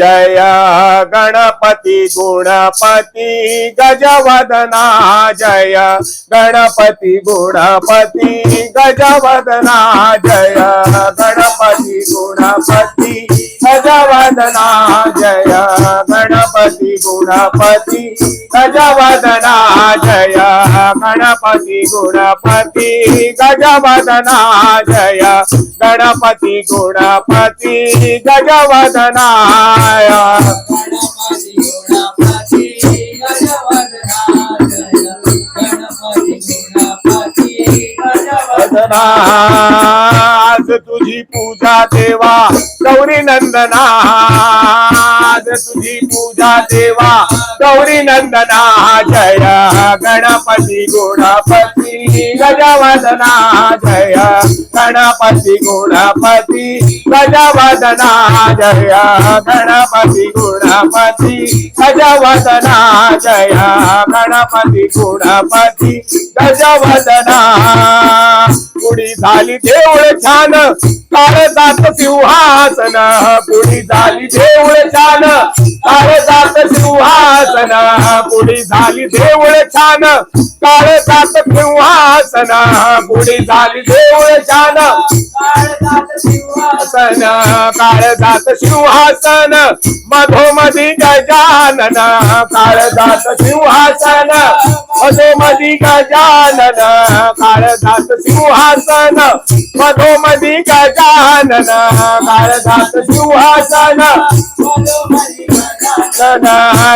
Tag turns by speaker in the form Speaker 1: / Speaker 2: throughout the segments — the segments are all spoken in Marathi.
Speaker 1: जय गणपती गुणपती गजवदना जय गणपती गुणपती गजवदना जय गणपती गुणपती गजवदना जय गणपती गुणपती गजवदना जय गणपती गुणपती गजवदना जय गणपती गुणपती गजवदना आज तुझी पूजा देवा गौरी नंदना आज तुझी पूजा देवा गौरी नंदना जय गणपती गुणपती गजवदना जय गणपती गुणपती गजवदना जय गणपती गुणपती गजवदना जय गणपती गुणपती गजवदना पुढी झाली देऊळ छान काळजात सिंहासन पुढी झाली देऊळ छान काळजात सिंहासन पुढी झाली देऊळ छान काळजात सिंहासन पुढी झाली देऊळ छान सिंहासन काळजात सिंहासन मधोमधी गजानन काळजात सिंहासन मधोमधी गजानन काळजात सिंहासन मधोमधी गजानन काळजात सिंहासन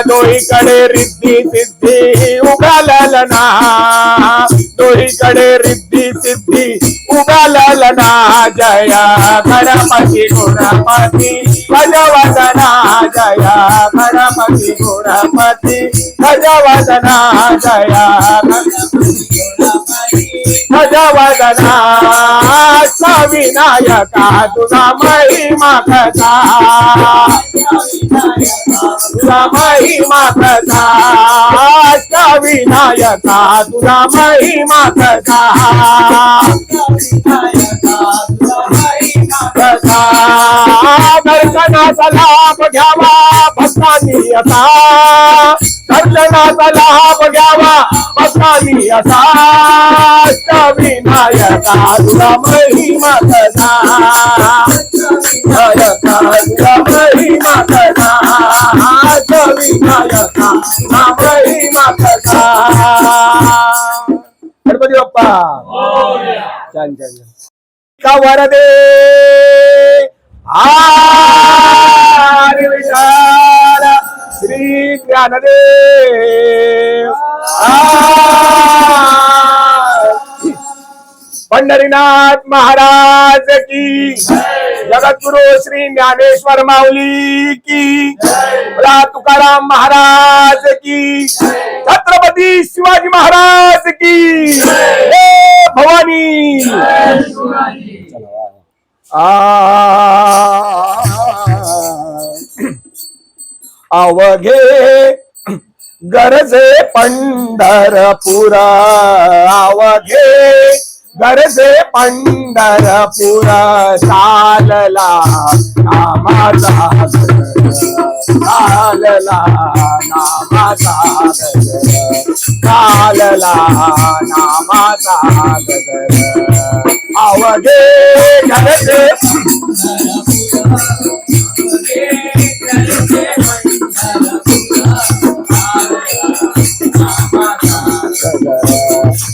Speaker 1: दोहीकडे रिद्धी सिद्धी उगालना दोहीकडे रिद्धी सिद्धी उगालना जय गणपती गुणपती गजवदना जय गणपती गुणपती गजवदना जय गजवदना विनायका तुझा महिमा कसा तुझा महिमा कसा विनायका तुझा महिमा कसा दर्शनाचा लाभ घ्यावा भक्तांनी असा दर्शनाचा लाभ घ्यावा भक्तांनी असा विनायका तुझा महिमा कसा विनायका तुझा महिमा कसा विनायका तुझा महिमा कसा गणपती बाप्पा छान छान का वरदे हरी विशाल श्री ज्ञानदेव पंढरीनाथ महाराज की जगद्गुरु श्री ज्ञानेश्वर माऊली की तुकाराम महाराज की छत्रपती शिवाजी महाराज की भवानी अवघे गरजे पंढरपुर अवघे गरजे पंढरपुर चालला नामाचा चालला नामाचा चालला नामाचा अवघे गरजे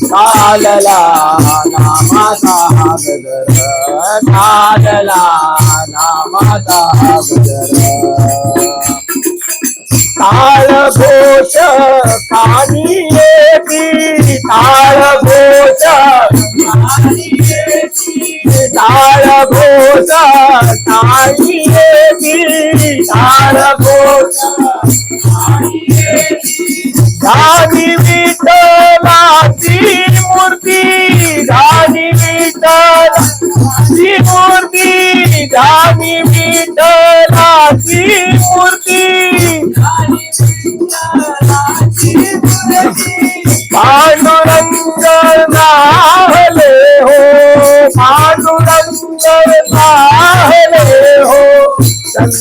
Speaker 1: चालला नामाचा गजर चालला नामाचा गजर ताळ घोष कानी येती ताळ घोष ताळ घोष कानी येती ताळ घोष धानी विठ्ठलाची मूर्ती धानी विठ्ठलाची मूर्ती धानी विठ्ठलाची मूर्ती पांडुरंग नाहले हो पांडुरंग नाहले हो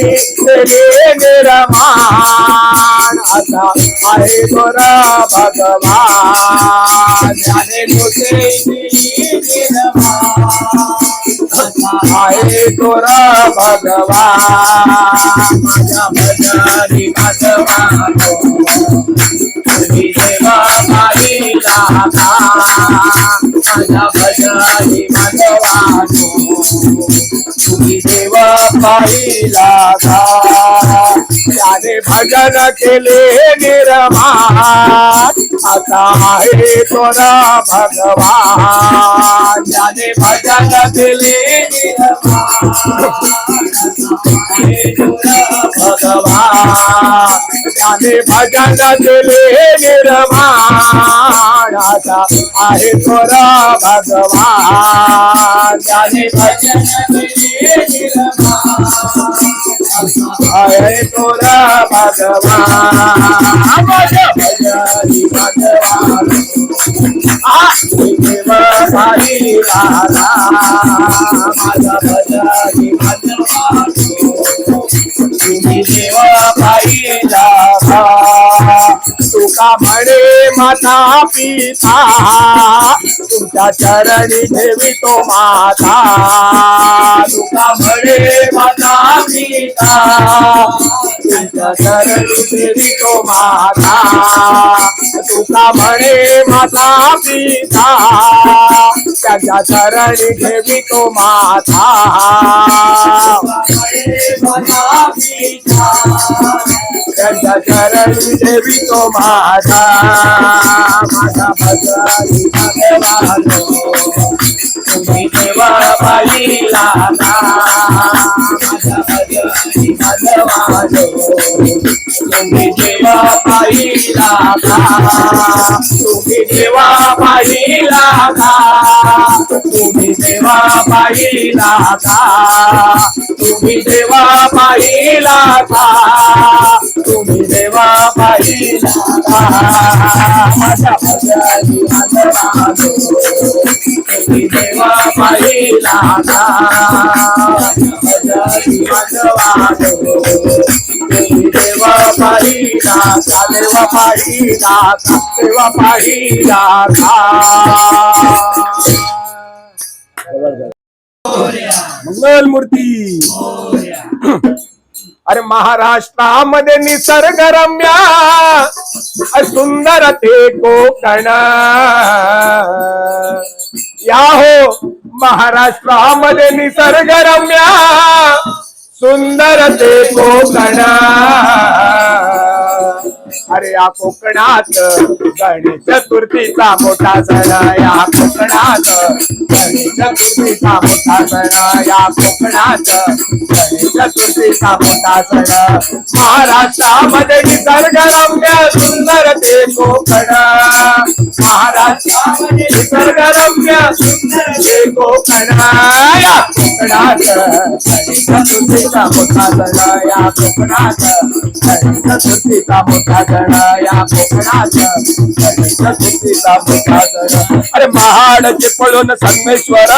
Speaker 2: केले निर्माण असा आहे गोरा भगवान ज्याने तुझे निर्माण असा आहे गोरा भगवान माझ्या भजनी भगवानो तुम्ही देवा पाहिला का माझ्या भजनी भगवानो तुम्ही देवा पाहिला का त्याने भजन केले निर्माण असा आहे तोरा भगवान ज्याने भजन केले निर्माण भगवान त्याने भजन केले निर्माण असा आहे तोरा भगवान ज्याने भजन केले निर्माण आहे तोरा भगवान भजनी भगवान देव पाहिला माझा भजनी भगवान तुम्ही देव पाहिला तुका म्हणे माता पिता तुमच्या चरणी ठेवी तो माता तुका म्हणे माता पिता तुमच्या चरणी ठेवी तो माता तुका म्हणे माता पिता त्याच्या चरणी ठेवी तो माता त्यांच्या चरणी ठेवी तो माझा माझा भजनी भगवानो तुम्ही देवा पाहिला का माझा भजनी भगवानो तुम्ही देवा पाहिला का तुम्ही देवा पाहिला का तुम्ही देवा पाहिला का तुम्ही देवा पाहिला का तुम्ही देवा पाहिला का माझ्या भजनी भगवानो तुम्ही देवा पाहिला का भजनी भगवानो तुम्ही देवा पाहिला का देवा पाहिला का देवा पाहिला का मंगल मूर्ती अरे महाराष्ट्रामध्ये निसर्गरम्य सुंदर ते कोकण या हो महाराष्ट्रामध्ये निसर्गरम्य सुंदर ते कोकण अरे या कोकणात गणेश चतुर्थीचा मोठा सण या कोकणात गणेश चतुर्थीचा मोठा सण या कोकणात गणेश चतुर्थीचा मोठा सण महाराष्ट्रामध्ये निसर्गरम्य सुंदर ते कोकण महाराष्ट्रामध्ये निसर्गरम्य सुंदर ते कोकण या कोकणात गणेश चतुर्थीचा मोठा सण या कोकणात गणेश चतुर्थीचा मोठा सण या कोकणात गणेश चतुर्थीचा मोठा सण अरे महाडचे पळून संगमेश्वर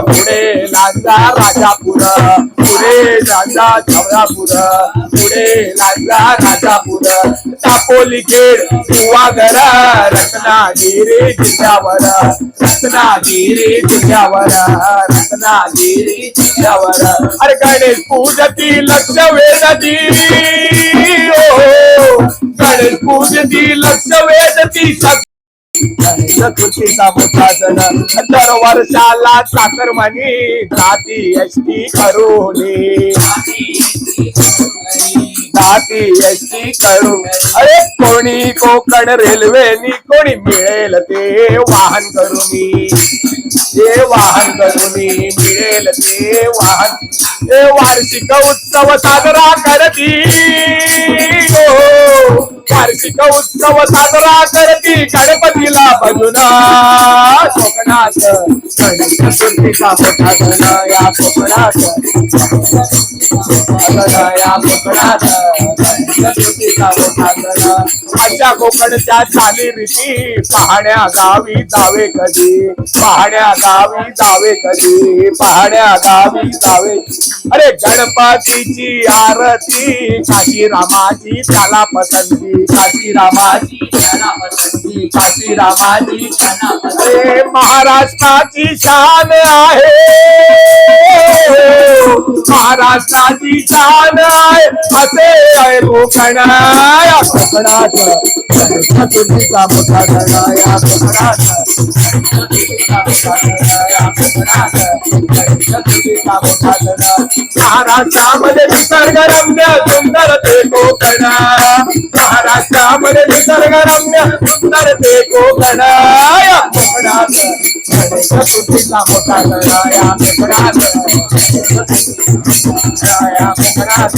Speaker 2: पुढे लांजा राजापूर पुढे लांजा छवळापूर पुढे लांजा राजापूर तापोली खेड युवागर रत्नागिरी जिल्ह्यावर रत्नागिरी जिल्ह्यावर रत्नागिरी जिल्ह्यावर अरे गणेश पूजती लक्ष वेदती गणेश पूजती लक्ष वेदती गणेश चतुर्थीचा मोठा सण दर वर्षाला चाकरमानी जाती एसटी करून जाती एसटी करून अरे कोणी कोकण रेल्वेनी कोणी मिळेल ते वाहन करून ते वाहन करून मिळेल ते वाहन ते वार्षिक उत्सव साजरा करती वार्षिक उत्सव साजरा करती गणपतीला बजून कोकणात गणेश चतुर्थीचा मोठा सण या कोकणात या कोकणात चतुर्थीचा मोठा सण अशा कोकणच्या चालीरीती पाहण्या गावी जावे कधी पाहण्या गावी जावे कधी पाहण्या गावी जावे अरे गणपतीची आरती काशी रामाची त्याला पसंती काशी रामाची त्याला पसंती काशी रामाची त्याला अरे महाराष्ट्राची शान आहे महाराष्ट्राची शान आहे असे आहे कोकण या कोकणात चतुर्थीचा मोठा सण या कोकणात चतुर्थीचा मोठा सण महाराष्ट्रामध्ये निसर्गरम्य सुंदर ते कोकण महाराष्ट्रामध्ये निसर्गरम्य सुंदर ते कोकण या कोकणात चतुर्थीचा मोठा सण या कोकणात या कोकणात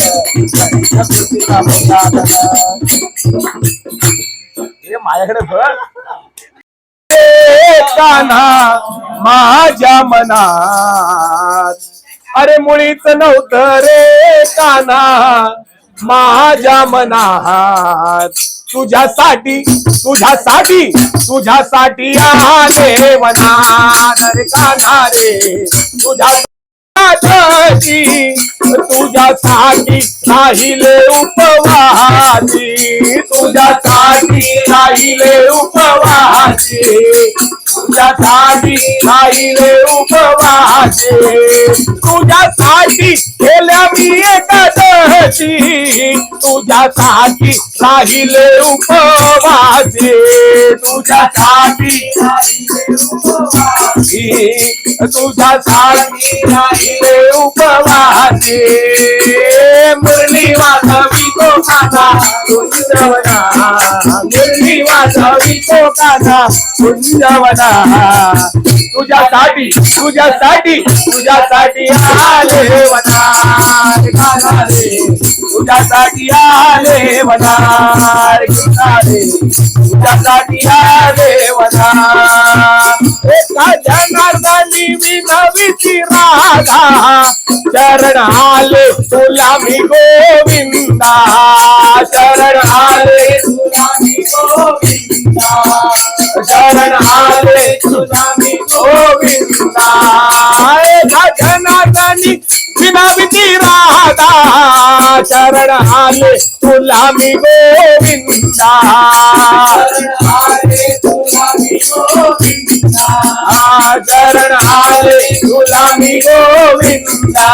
Speaker 2: चतुर्थीचा मोठा सण हे माझ्याकडे बघ कान्हा माझ्या मनात अरे मुळीच नव्हतं रे कान्हा माझ्या मनात तुझ्यासाठी तुझ्यासाठी तुझ्यासाठी आले वनात अरे कान्हा रे तुझ्यासाठी तुझ्यासाठी राहिले उपवासी तुझ्यासाठी राहिले उपवासी तुझ्यासाठी राहिले उपवासी तुझ्यासाठी केल्या मी एकादशी तुझ्यासाठी राहिले उपवासी तुझ्यासाठी राहिले उपवासी तुझ्यासाठी राहिले उपवासी मुरली वाजवी कोकाना कुंजवना मुरली वाजवी कोकाना कुंजवना तुझ्यासाठी तुझ्यासाठी तुझ्यासाठी आले वना तुझ्यासाठी आले वना तुझ्यासाठी आले वना एका जनार्दनी विनवीची राधा शरण आले तुला मी गोविंदा शरण आले तुला मी गोविंदा शरण आले तुला मी गोविंदा एका जनार्दनी विनवीची राधा शरण आले तुला मी गोविंदा शरण आले तुला मी गोविंदा शरण आले तुला मी गोविंदा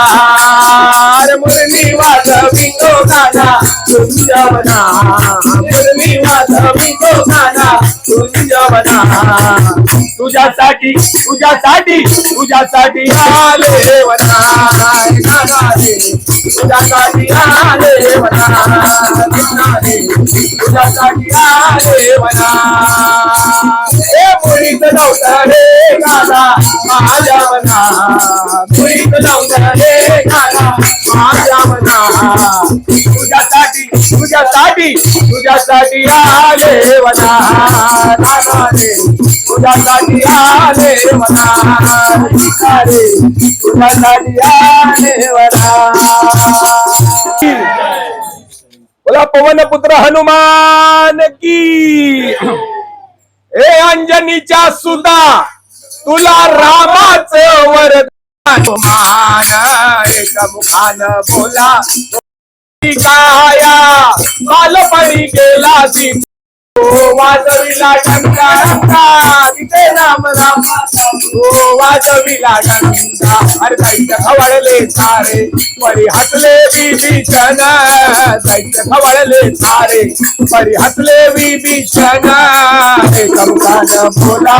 Speaker 2: मुरली वाजवी तो गाना कुंजवना मुरली वाजवी तो गाना कुंजवना तुझ्यासाठी तुझ्यासाठी तुझ्यासाठी आले वना तुझ्यासाठी आले वना तुझ्यासाठी आले वना हे मुळीत नव्हतं रे गाना माझ्या मना मुळीत नव्हतं रे गाना माझ्या मना तुझ्यासाठी तुझ्यासाठी तुझ्यासाठी आले वना रे तुझ्यासाठी आले वना रे तुझ्यासाठी आले वना बोला पवन पुत्र हनुमान की हे अंजनीच्या सुदा तुला रामाचं वरदान मान एक मुखान बोला काया बालपणी गेला वाजविला टंका टंका तिथे राम राम वाजविला टंका अरे दैत्य खवळले सारे परी हसले विभीषण दैत्य खवळले सारे परी हसले विभीषण एक मुखान बोला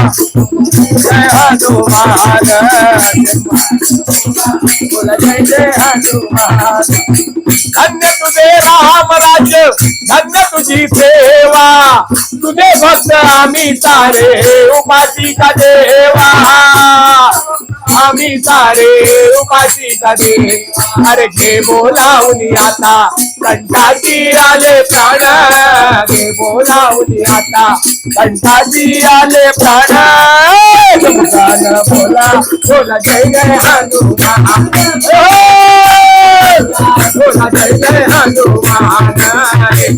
Speaker 2: जय हनुमान बोला जय जय हनुमान धन्य तुझे राम राज्य धन्य तुझी सेवा तुझे भक्त आम्ही सारे उपाशी का देवा आम्ही सारे उपाशी का देवा अरे घे बोलावून आता कंठाची आले प्राण घे बोलावली आता कंठाची आले प्राण गमकान बोला बोला जय जय हनुमान बोला जय जय हनुमान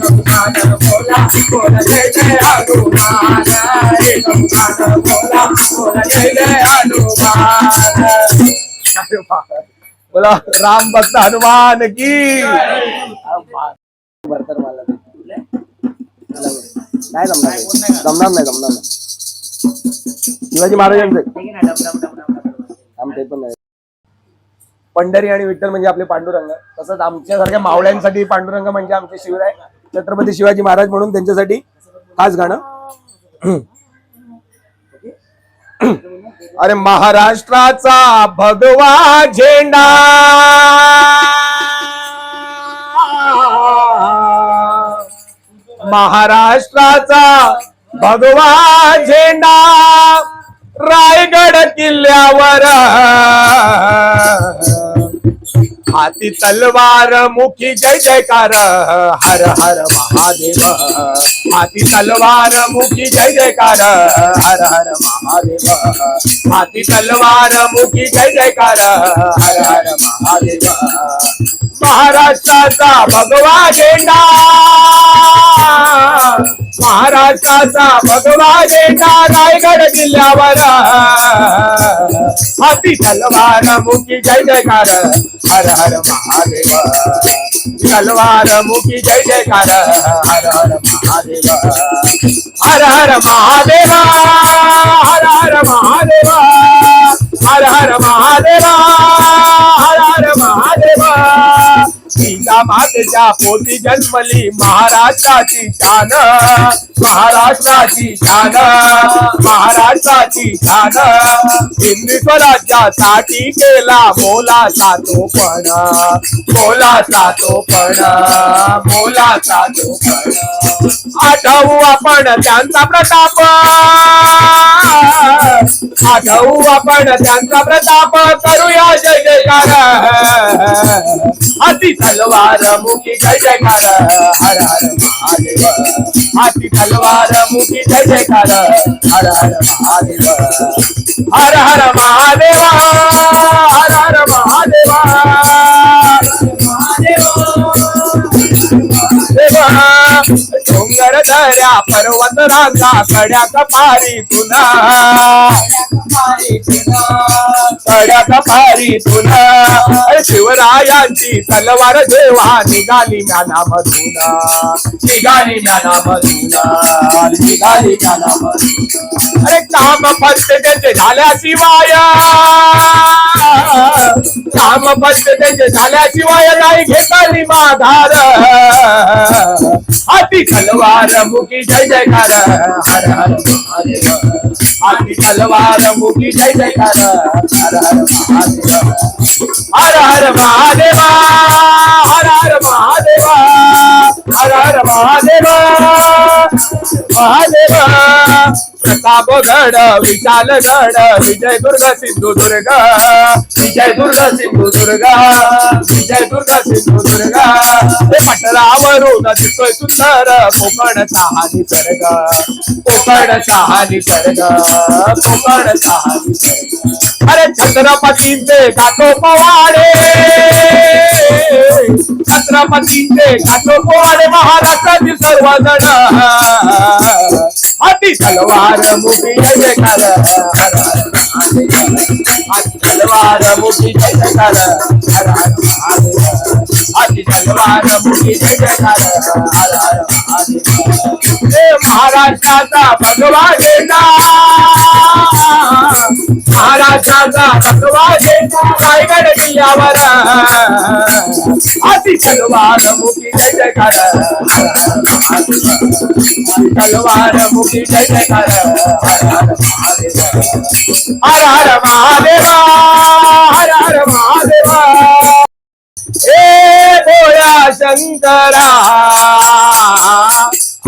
Speaker 2: गमकान बोला बोला जय जय हनुमान गमकान बोला बोला जय जय हनुमान बोला राम भक्त हनुमान की
Speaker 1: नाही जमणार नाही शिवाजी महाराजांचं ते पण नाही. पंढरी आणि विठ्ठल म्हणजे आपले पांडुरंग, तसंच आमच्यासारख्या मावळ्यांसाठी पांडुरंग म्हणजे आमचे शिवराय छत्रपती शिवाजी महाराज, म्हणून त्यांच्यासाठी खास गाणं.
Speaker 2: अरे महाराष्ट्राचा भगवा झेंडा महाराष्ट्राचा भगवा झेंडा रायगड किल्ल्यावर हाती तलवार मुखी जय जयकार हर हर महादेव हाती तलवार मुखी जय जयकार हर हर महादेव हाती तलवार मुखी जय जयकार हर हर महादेव महाराष्ट्राचा भगवा झेंडा महाराष्ट्राचा भगवा झेंडा रायगड किल्ल्यावर हाती तलवार मुखी जय जयकार हर हर महादेव तलवार मुखी जय जयकार हर हर महादेव हर हर महादेव हर हर महादेव हर हर महादेव हर हर महादेव सीता मातेच्या पोटी जन्मली महाराष्ट्राची शान महाराष्ट्राची शान महाराष्ट्राची शान हिंदवी स्वराज्यासाठी केला मोलाचा तोपण मोलाचा तोपण मोलाचा तोपण आठवू आपण त्यांचा प्रताप आठवू आपण त्यांचा प्रताप करूया जय जयकार हाती तलवार मुखी जय जयकार हर हर महादेव हाती तलवार मुखी जय जयकार हर हर महादेव हर हर महादेव हर हर महादेव डोंगर दऱ्या पर्वत रांगा कड्या कपारी तुला कड्या कपारी तुला शिवरायांची तलवार जेव्हा निघाली ज्ञानामधून निघाली ज्ञानामधून निघाली ज्ञानामधून अरे काम फक्त त्याचे झाल्याशिवाय काम फक्त त्याचे झाल्याशिवाय नाही घेतली माघार हाती तलवार मुखी जय जयकार हर हर महादेव हाती तलवार मुखी जय जयकार हर हर महादेव हर हर महादेव हर हर महादेव हर हर महादेव महादेव प्रतापगड विशालगड विजयदुर्ग सिंधुदुर्ग विजयदुर्ग सिंधुदुर्ग विजयदुर्ग सिंधुदुर्ग हे पटलावरून दिसतोय सुंदर कोकणचा हा निसर्ग कोकणचा हा निसर्ग कोकणचा हा निसर्ग अरे छत्रपतींचे गातो पोवाडे छत्रपतींचे गातो पोवाडे महाराष्ट्रातील सर्वजण हाती तलवार मुखी जय जयकार हर हर महादेव हाती तलवार मुखी जय जयकार हर हर महादेव हाती तलवार मुखी जय जयकार हर हर महादेव हे महाराष्ट्राचा भगवा झेंडा महाराष्ट्राचा भगवा झेंडा रायगड किल्ल्यावर हाती तलवार मुखी जय जयकार हर हर महादेव तलवार मुखी जय जयकार हर हर महादेव हर हर महादेव हर हर महादेव हे भोळ्या शंकरा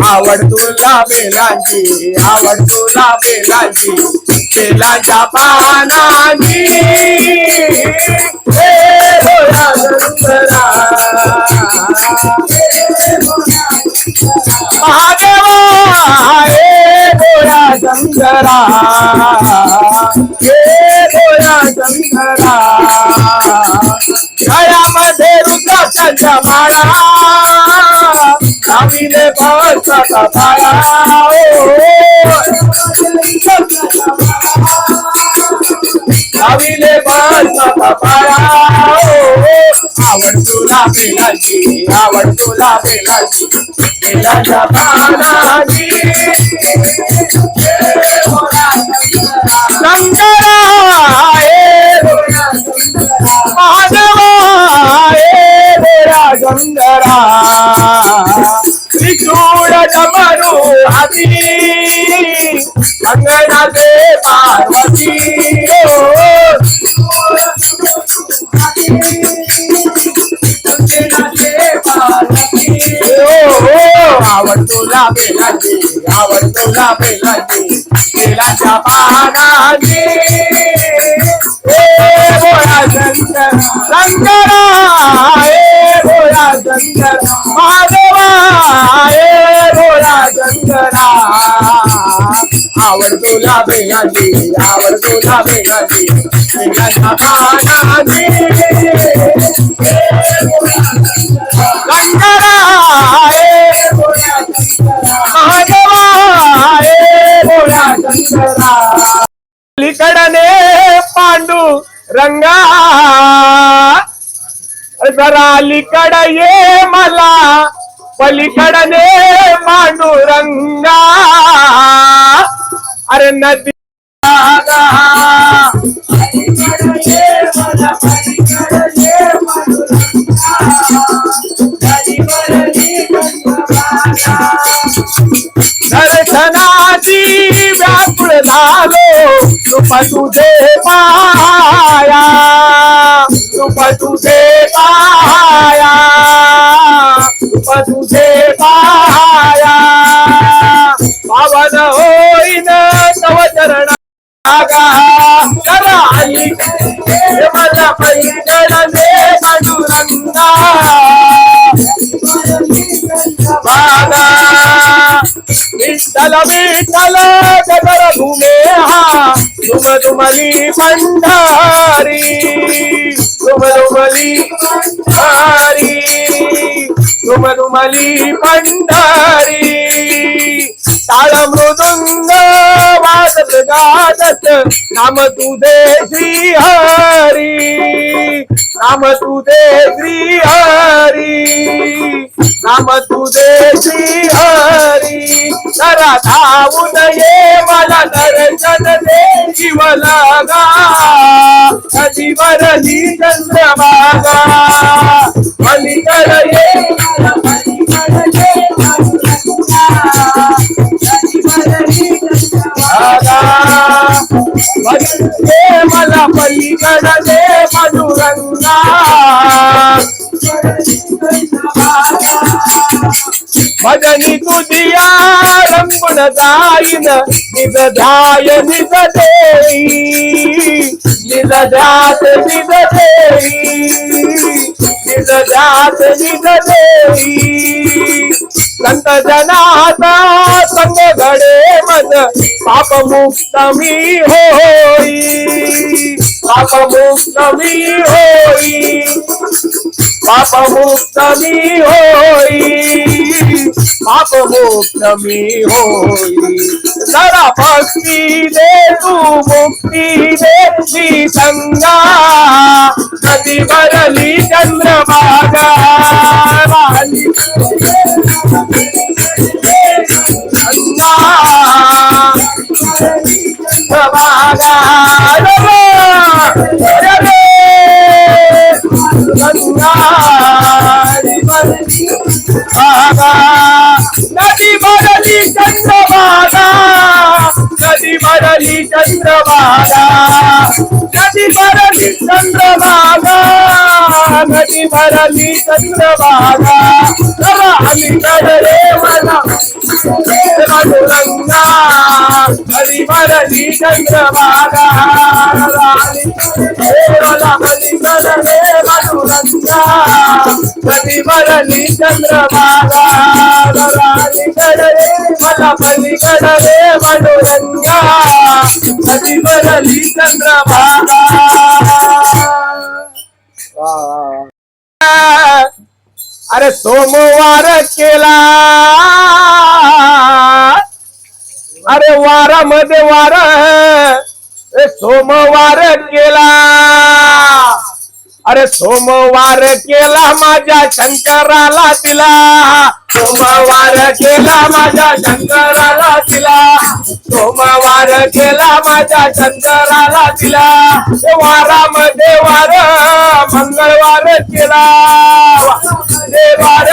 Speaker 2: आवड तुला बेलांची आवड तुला बेलांची बेलांच्या पानांची हे भोळ्या शंकरा महादेवा हे गोळ्या शंकरा हे गोळ्या शंकरा गळ्यामध्ये रुद्राक्षाच्या माळा लाविले बसता पाया लाविले बसता पाया आवड तुला बेलाची आवड तुला बेलाची बेलाच्या पानाची शंकरा हे महादेवा हे गोळ्या शंकरा त्रिशूळ डमरू हाती अंगणाचे पार्वती आवड तुला बेलाची आवड तुला बेलाची बेलाच्या पानाची गोळा शंकर शंकरा हे गोळा शंकर महादेवा हे गोळा शंकरा आवड तुला बेलाची आवड तुला बेलाची बेलाच्या पानाची शंकरा हे गोळा महादेवा हे गोळा शंकरा पलीकडने पांडू रंगा जरा अलीकड ये मला पलीकडने पांडू रंगा अरे नदी दर्शनाची व्याकुळ झालो रूप तुझे पाया रूप तुझे पाया रूप तुझे पाया पावन होईन तव चरण करा आली मला पलीकडे पांडुरंगा बागा विठ्ठल विठ्ठल गगर घुमे हा तुम तुमली पंढारी तुम तुमली पंढारी तुम तुमली पंढारी ताळ मृदुंग वाजत गाजत नाम तुझे श्री हरी नाम तुझे श्री हरी नाम तुझे श्री हरी जरा धावून ये मला दर्शन दे जीव लागा कधी वरली चंद्रभागा पलीकड ये मला पलीकड दे पांडुरंगा भजनी तुझिया रंगुण जाईन निज ध्याय निज देई निज ध्यात निज देई निज ध्यात निज देई संत जनाचा संग घडे मज पाप मुक्त मी होई पाप मुक्त मी होई पाप मुक्त मी होई पाप मुक्त मी होई जरा भक्ती दे तू मुक्ती दे मी संगा नदी भरली चंद्रभागा नदी भरली चंद्रभागा नदी भरली चंद्रभागा नदी भरली चंद्रभागा नदी भरली चंद्रभागा अलीकडे रे मला मधुरंगा नदी भरली चंद्रभागा अलीकडे रे मधुरंगा नदी भरली चंद्रभागा अलीकडे रे मला पलीकडे रे मधुरंगा नदी भरली चंद्रभागा अरे सोमवार केला अरे वारामध्ये वार सोमवार केला अरे सोमवार केला माझ्या शंकराला दिला सोमवार केला माझ्या शंकराला दिला सोमवार केला माझ्या शंकराला दिला वारामध्ये वार मंगळवार केला वार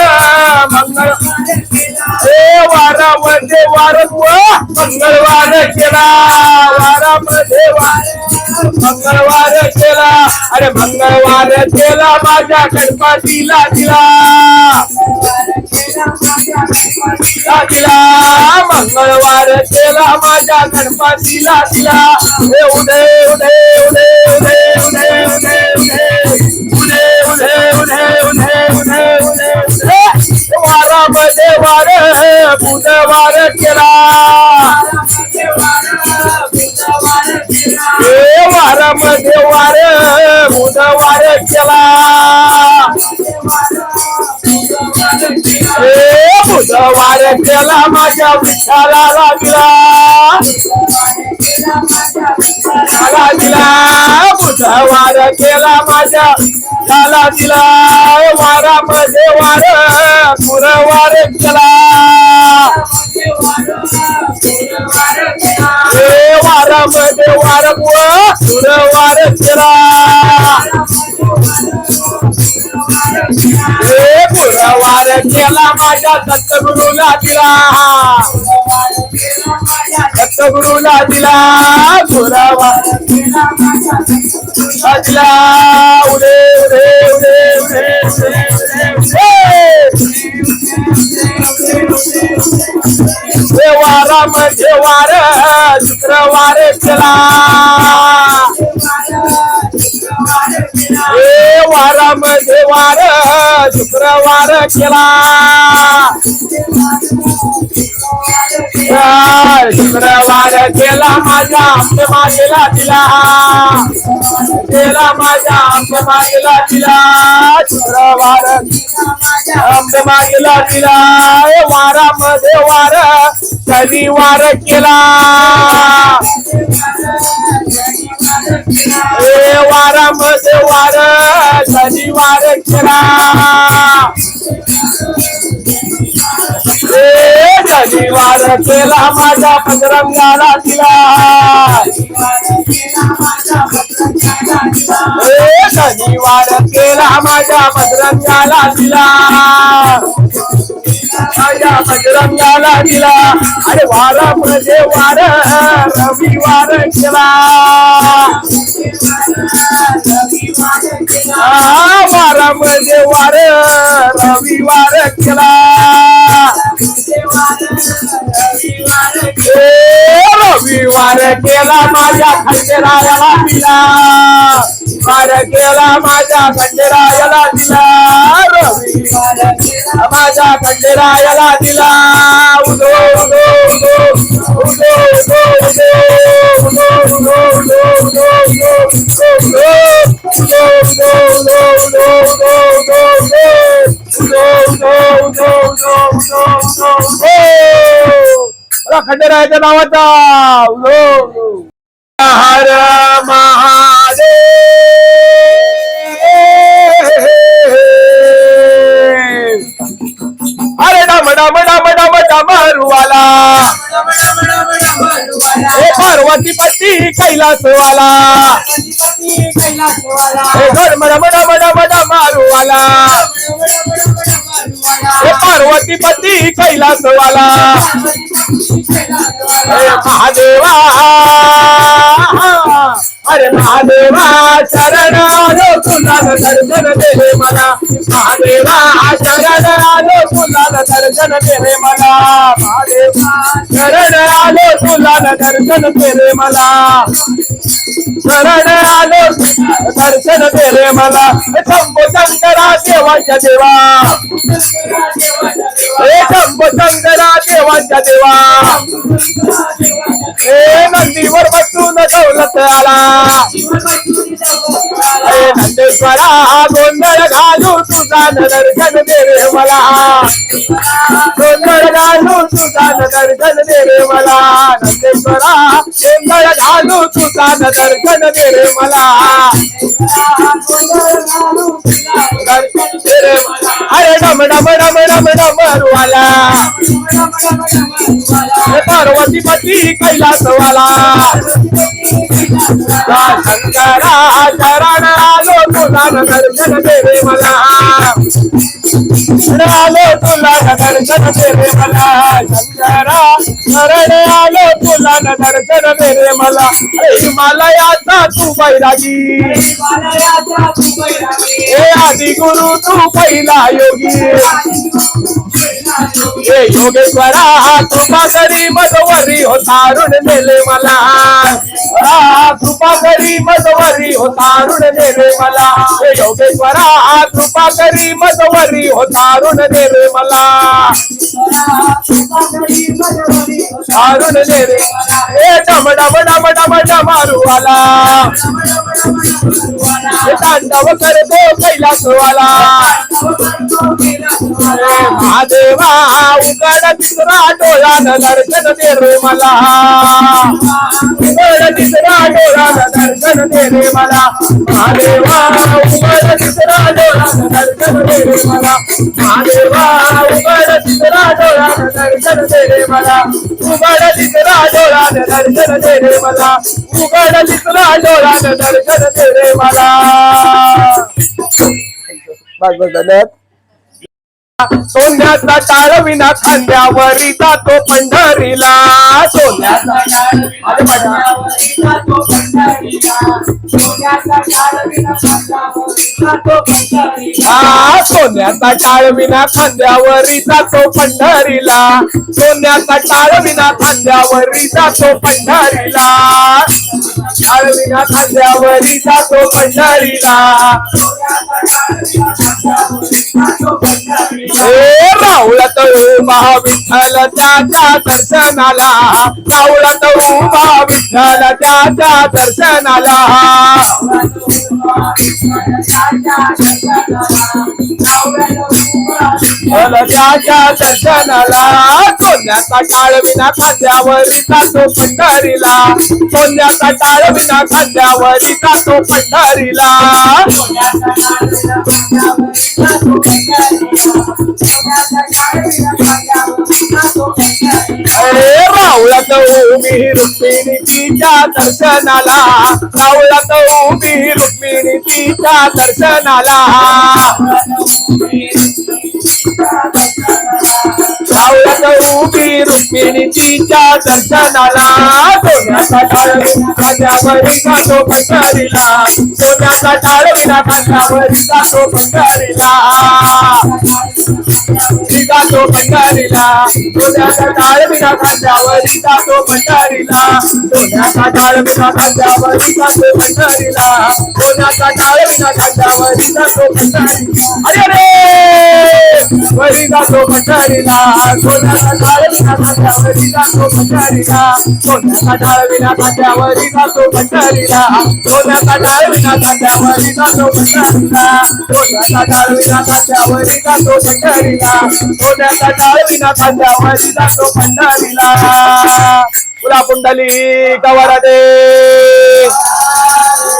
Speaker 2: वारामध्ये वार मंगळवार केला वारामध्ये वार मंगळवार केला अरे मंगळवार केला माझ्या गणपतीला दिला मंगळवार केला माझ्या गणपतीला दिला उदे उदे उदे उदे उदे उदे उदे उदे उदे उदे उदे उदे उदे वारामध्ये वार बुधवार केला वारामध्ये वार बुधवार केला बुधवार केला माझ्या विठ्ठलाला दिला बुधवार केला माझ्या विठ्ठला दिला वारामध्ये वार गुरुवार केला वारामध्ये वार गुरुवार केला गुरुवार केला माझ्या सद्गुरूला दिला सद्गुरूला दिला गुरुवार दिला उदे उदे उदे उदे उदे वारामध्ये वार शुक्रवार केला वारामध्ये वार शुक्रवार केला शुक्रवार केला माझ्या आमच्या मागेला दिला केला माझ्या आमच्या मागेला दिला शुक्रवार आमच्या मागेला दिला वारामध्ये वार शनिवार केला वारामध्ये वार शनिवार केला शनिवार केला माझ्या बजरंगाला दिला शनिवार केला माझ्या बजरंगाला दिला माझ्या बजरंगाला दिला अरे वारामध्ये वार रविवार केला वारामध्ये वार रविवार केला रविवार केला माझ्या खंडेरायाला दिला वार केला माझ्या खंडेरायाला दिला रविवार माझ्या खंडेरायाला दिला उदो उदो उदो उदो उदो उदो उदो खंडेरायाच्या नावाचा हर महादेव अरे डम डम डम डम डम डमरुवाला पार्वती
Speaker 1: पार्वतीपती कैलासवाला हे धर्म रम रम रम मारूवाला हे पार्वतीपती कैलासवाला हे महादेवा अरे महादेवा शरण आलो तुला दर्शन दे रे मला महादेवा शरण आलो तुला दर्शन दे रे मला महादेवा शरण आलो तुला दर्शन दे रे मला शरण आलो दर्शन दे रे मला शंभो शंकरा देवाच्या देवा हे शंभो शंकरा देवाच्या देवा हे नंदीवर बसून दौलत आला हे नंदेश्वरा गोंधळ घालू तुझा दर्शन दे रे मला गोंधळ घालू तुझा दर्शन दे रे मला नंदेश्वरा गोंधळ घालू तुझा दर्शन दे रे मला दर्शन दे रे मला अरे डम डम डम डम डमरुवाला पार्वतीपती कैलासवाला शंकरा शरण आलो तुला दर्शन दे रे मला आलो तुला दर्शन दे रे मला शंकरा शरण आलो तुला दर्शन दे रे मला हिमालयाचा तू बैरागी हे आदि गुरु तू पहिला योगी हे योगेश्वरा कृपा करी मधवरी हो तारुण नेले मला कृपा करी मधवरी हो तारुण नेले मला हे योगेश्वरा कृपा करी मधवरी हो तारुण नेले मला तारुण नेले हे डम डम डम डम डमारू आला हे तांडव करतो कैलासवाला महादेवा उघड तिसरा डोळ्यानं दर्शन दे रे मला उघड तिसरा डोळ्यानं दर्शन दे रे मला महादेवा उघड तिसरा डोळ्यानं दर्शन दे रे मला महादेवा उघड तिसरा डोळ्यानं दर्शन दे रे मला उघड तिसरा डोळ्यानं दर्शन दे रे मला उघड तिसरा डोळ्यानं दर्शन दे रे मला बस बस धन्यवाद सोन्याचा टाळ विना खांद्यावरी जातो पंढरीला सोन्याचा सोन्याचा टाळ विना खांद्यावरी जातो पंढरीला सोन्याचा टाळ विना खांद्यावरी जातो पंढरीला टाळ विना खांद्यावरी जातो पंढरीला रावळत उभा विठ्ठल त्याच्या दर्शनाला रावळत उभा विठ्ठल त्याच्या दर्शनाला त्याच्या दर्शनाला सोन्याचा टाळ विना खांद्यावरी जातो पंढरीला सोन्याचा टाळ विना खांद्यावरी जातो पंढरीला अरे रावळत उभी रुक्मिणी तिच्या दर्शनाला रावळत उभी रुक्मिणी तिच्या दर्शनाला रावळत उभी रुक्मिणी तिच्या दर्शनाला सोन्याचा टाळ विना खांद्यावरी जातो पंढरीला सोन्याचा टाळ विना खांद्यावरी जातो पंढरीला जातो पंढरीला सोन्याचा टाळ विना खांद्यावरी जातो पंढरीला सोन्याचा टाळ विना खांद्यावरी जातो पंढरीला सोन्याचा टाळ विना खांद्यावरी जातो पंढरीला अरे रे वरी जातो पंढरीला सोन्याचा टाळ विना खांद्यावरी जातो पंढरीला सोन्याचा टाळ विना खांद्यावरी जातो पंढरीला सोन्याचा टाळ विना खांद्यावरी जातो पंढरीला सोन्याचा टाळ विना खांद्यावरी जातो पंढरीला सोन्याचा टाळ विना खांद्यावरी जातो पंढरीला पुरा पुंडली कवरदे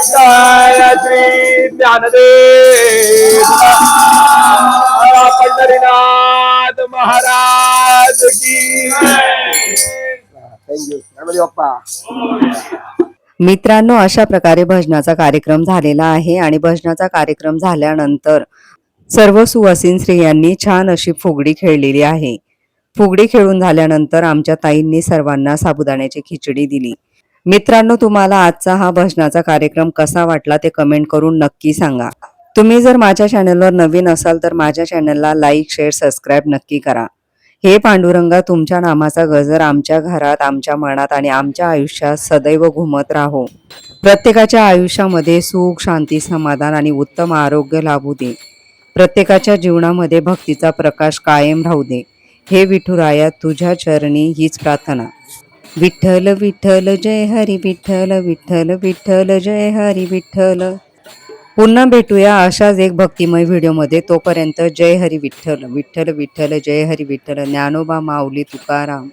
Speaker 1: जय श्री ज्ञानदेव पंढरीनाथ महाराज की थँक्यू गणपती बाप्पा.
Speaker 3: मित्रांनो, अशा प्रकारे भजनाचा कार्यक्रम झालेला आहे आणि भजनाचा कार्यक्रम झाल्यानंतर सर्व सुवासिन स्त्रियांनी छान अशी फुगडी खेळलेली आहे. फुगडी खेळून झाल्यानंतर आमच्या ताईंनी सर्वांना साबुदाण्याची खिचडी दिली. मित्रांनो, तुम्हाला आजचा हा भजनाचा कार्यक्रम कसा वाटला ते कमेंट करून नक्की सांगा. तुम्ही जर माझ्या चॅनलवर नवीन असाल तर माझ्या चॅनलला लाईक, शेअर, सबस्क्राईब नक्की करा. हे पांडुरंगा, तुमच्या नामाचा गजर आमच्या घरात, आमच्या मनात आणि आमच्या आयुष्यात सदैव घुमत राहो. प्रत्येकाच्या आयुष्यामध्ये सुख, शांती, समाधान आणि उत्तम आरोग्य लाभू दे. प्रत्येकाच्या जीवनामध्ये भक्तीचा प्रकाश कायम राहू दे. हे विठुराया, तुझ्या चरणी हीच प्रार्थना. विठ्ठल विठ्ठल जय हरी विठ्ठल, विठ्ठल विठ्ठल जय हरी विठ्ठल. पुन्हा भेटूया अशाच एक भक्तिमय व्हिडिओमध्ये. तोपर्यंत जय हरी विठ्ठल, विठ्ठल विठ्ठल जय हरी विठ्ठल. ज्ञानोबा, माऊली, तुकाराम.